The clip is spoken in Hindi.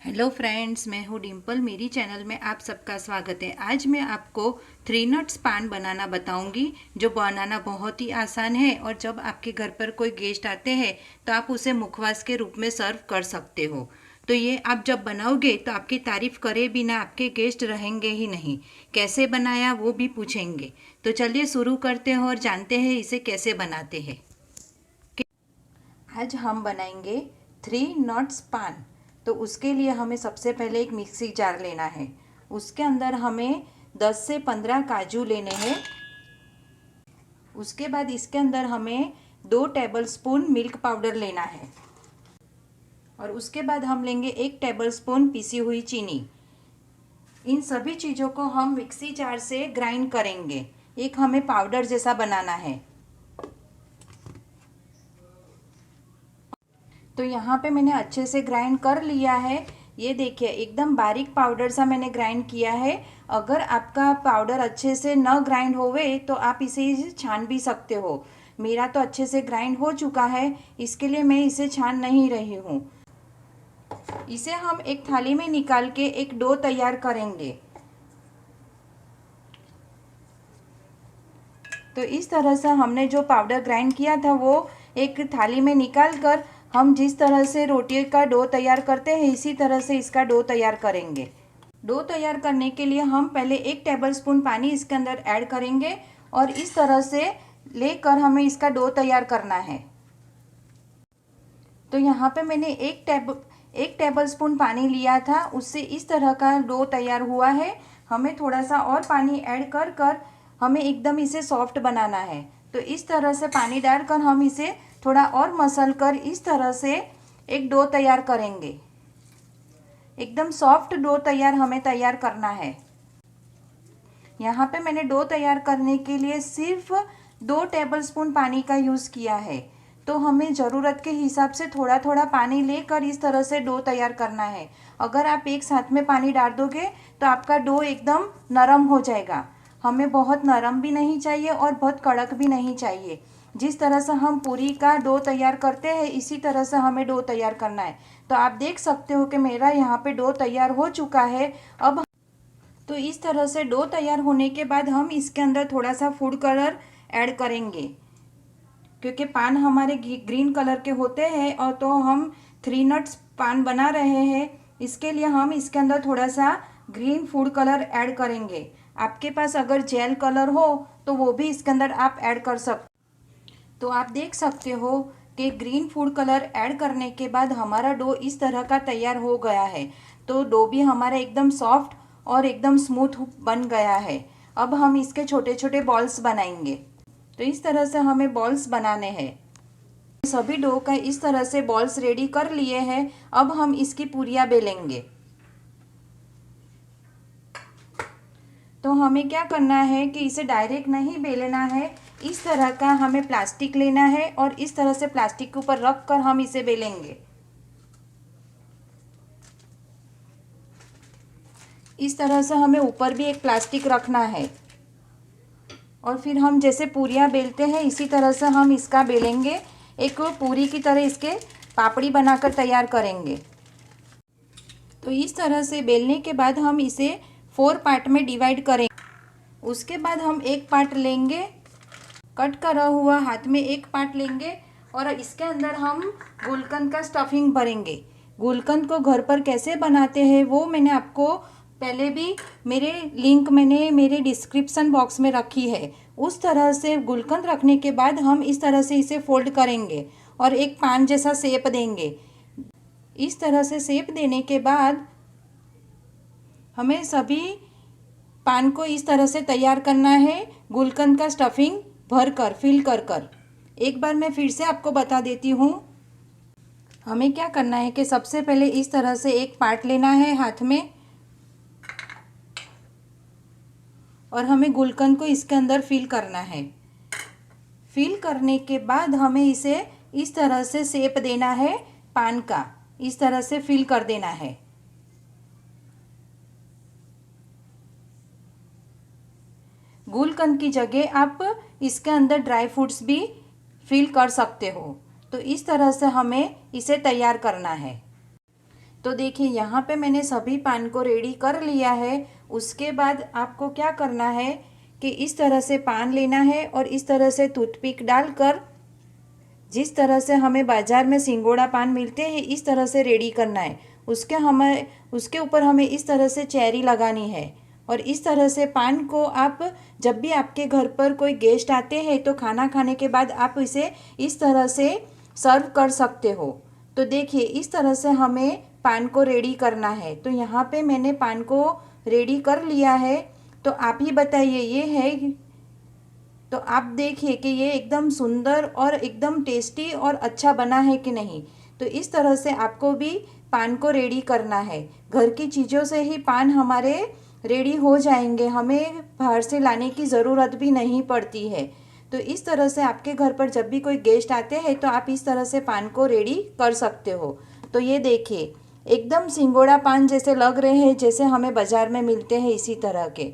हेलो फ्रेंड्स, मैं हूँ डिम्पल। मेरी चैनल में आप सबका स्वागत है। आज मैं आपको 3 नट्स पान बनाना बताऊंगी, जो बनाना बहुत ही आसान है और जब आपके घर पर कोई गेस्ट आते हैं तो आप उसे मुखवास के रूप में सर्व कर सकते हो। तो ये आप जब बनाओगे तो आपकी तारीफ करे बिना आपके गेस्ट रहेंगे ही नहीं। कैसे बनाया वो भी पूछेंगे। तो चलिए शुरू करते हैं और जानते हैं इसे कैसे बनाते हैं। आज हम बनाएंगे 3 नट्स पान। तो उसके लिए हमें सबसे पहले एक मिक्सी जार लेना है। उसके अंदर हमें 10 से 15 काजू लेने हैं। उसके बाद इसके अंदर हमें 2 टेबलस्पून मिल्क पाउडर लेना है और उसके बाद हम लेंगे 1 टेबलस्पून पिसी हुई चीनी। इन सभी चीज़ों को हम मिक्सी जार से ग्राइंड करेंगे। एक हमें पाउडर जैसा बनाना है। तो यहाँ पे मैंने अच्छे से ग्राइंड कर लिया है। ये देखिए, एकदम बारीक पाउडर सा मैंने ग्राइंड किया है। अगर आपका पाउडर अच्छे से न ग्राइंड होवे तो आप इसे छान भी सकते हो। मेरा तो अच्छे से ग्राइंड हो चुका है, इसके लिए मैं इसे छान नहीं रही हूँ। इसे हम एक थाली में निकाल के एक डो तैयार करेंगे। तो इस तरह से हमने जो पाउडर ग्राइंड किया था वो एक थाली में निकाल कर हम जिस तरह से रोटी का डो तैयार करते हैं इसी तरह से इसका डो तैयार करेंगे। डो तैयार करने के लिए हम पहले 1 टेबलस्पून पानी इसके अंदर ऐड करेंगे और इस तरह से लेकर हमें इसका डो तैयार करना है। तो यहाँ पे मैंने एक टेबलस्पून पानी लिया था, उससे इस तरह का डो तैयार हुआ है। हमें थोड़ा सा और पानी ऐड कर कर हमें एकदम इसे सॉफ्ट बनाना है। तो इस तरह से पानी डालकर हम इसे थोड़ा और मसल कर इस तरह से एक डो तैयार करेंगे। एकदम सॉफ्ट डो हमें तैयार करना है। यहाँ पे मैंने डो तैयार करने के लिए सिर्फ 2 टेबलस्पून पानी का यूज़ किया है। तो हमें ज़रूरत के हिसाब से थोड़ा थोड़ा पानी लेकर इस तरह से डो तैयार करना है। अगर आप एक साथ में पानी डाल दोगे तो आपका डो एकदम नरम हो जाएगा। हमें बहुत नरम भी नहीं चाहिए और बहुत कड़क भी नहीं चाहिए। जिस तरह से हम पूरी का डो तैयार करते हैं इसी तरह से हमें डो तैयार करना है। तो आप देख सकते हो कि मेरा यहाँ पे डो तैयार हो चुका है। अब तो इस तरह से डो तैयार होने के बाद हम इसके अंदर थोड़ा सा फूड कलर ऐड करेंगे, क्योंकि पान हमारे ग्रीन कलर के होते हैं और तो हम 3 नट्स पान बना रहे हैं, इसके लिए हम इसके अंदर थोड़ा सा ग्रीन फूड कलर ऐड करेंगे। आपके पास अगर जेल कलर हो तो वो भी इसके अंदर आप ऐड कर सकते। तो आप देख सकते हो कि ग्रीन फूड कलर ऐड करने के बाद हमारा डो इस तरह का तैयार हो गया है। तो डो भी हमारा एकदम सॉफ्ट और एकदम स्मूथ बन गया है। अब हम इसके छोटे छोटे बॉल्स बनाएंगे। तो इस तरह से हमें बॉल्स बनाने हैं। सभी डो का इस तरह से बॉल्स रेडी कर लिए हैं। अब हम इसकी पूरियां बेलेंगे। तो हमें क्या करना है कि इसे डायरेक्ट नहीं बेलना है। इस तरह का हमें प्लास्टिक लेना है और इस तरह से प्लास्टिक के ऊपर रख कर हम इसे बेलेंगे। इस तरह से हमें ऊपर भी एक प्लास्टिक रखना है और फिर हम जैसे पूरियां बेलते हैं इसी तरह से हम इसका बेलेंगे। एक पूरी की तरह इसके पापड़ी बनाकर तैयार करेंगे। तो इस तरह से बेलने के बाद हम इसे 4 पार्ट में डिवाइड करेंगे। उसके बाद हम एक पार्ट लेंगे, कट करा हुआ हाथ में एक पार्ट लेंगे और इसके अंदर हम गुलकंद का स्टफिंग भरेंगे। गुलकंद को घर पर कैसे बनाते हैं वो मैंने आपको पहले भी मेरे लिंक मैंने मेरे डिस्क्रिप्शन बॉक्स में रखी है। उस तरह से गुलकंद रखने के बाद हम इस तरह से इसे फोल्ड करेंगे और एक पान जैसा शेप देंगे। इस तरह से शेप देने के बाद हमें सभी पान को इस तरह से तैयार करना है, गुलकंद का स्टफिंग भर कर फिल कर कर। एक बार मैं फिर से आपको बता देती हूँ। हमें क्या करना है कि सबसे पहले इस तरह से एक पार्ट लेना है हाथ में और हमें गुलकंद को इसके अंदर फिल करना है। फिल करने के बाद हमें इसे इस तरह से शेप देना है पान का, इस तरह से फिल कर देना है। गुलकंद की जगह आप इसके अंदर ड्राई फ्रूट्स भी फिल कर सकते हो। तो इस तरह से हमें इसे तैयार करना है। तो देखिए यहाँ पे मैंने सभी पान को रेडी कर लिया है। उसके बाद आपको क्या करना है कि इस तरह से पान लेना है और इस तरह से टूथपिक डालकर जिस तरह से हमें बाज़ार में सिंगोड़ा पान मिलते हैं इस तरह से रेडी करना है। उसके ऊपर हमें इस तरह से चेरी लगानी है और इस तरह से पान को आप जब भी आपके घर पर कोई गेस्ट आते हैं तो खाना खाने के बाद आप इसे इस तरह से सर्व कर सकते हो। तो देखिए इस तरह से हमें पान को रेडी करना है। तो यहाँ पे मैंने पान को रेडी कर लिया है। तो आप ही बताइए ये है। तो आप देखिए कि ये एकदम सुंदर और एकदम टेस्टी और अच्छा बना है कि नहीं। तो इस तरह से आपको भी पान को रेडी करना है। घर की चीज़ों से ही पान हमारे रेडी हो जाएंगे, हमें बाहर से लाने की ज़रूरत भी नहीं पड़ती है। तो इस तरह से आपके घर पर जब भी कोई गेस्ट आते हैं तो आप इस तरह से पान को रेडी कर सकते हो। तो ये देखिए एकदम सिंगोड़ा पान जैसे लग रहे हैं, जैसे हमें बाज़ार में मिलते हैं इसी तरह के।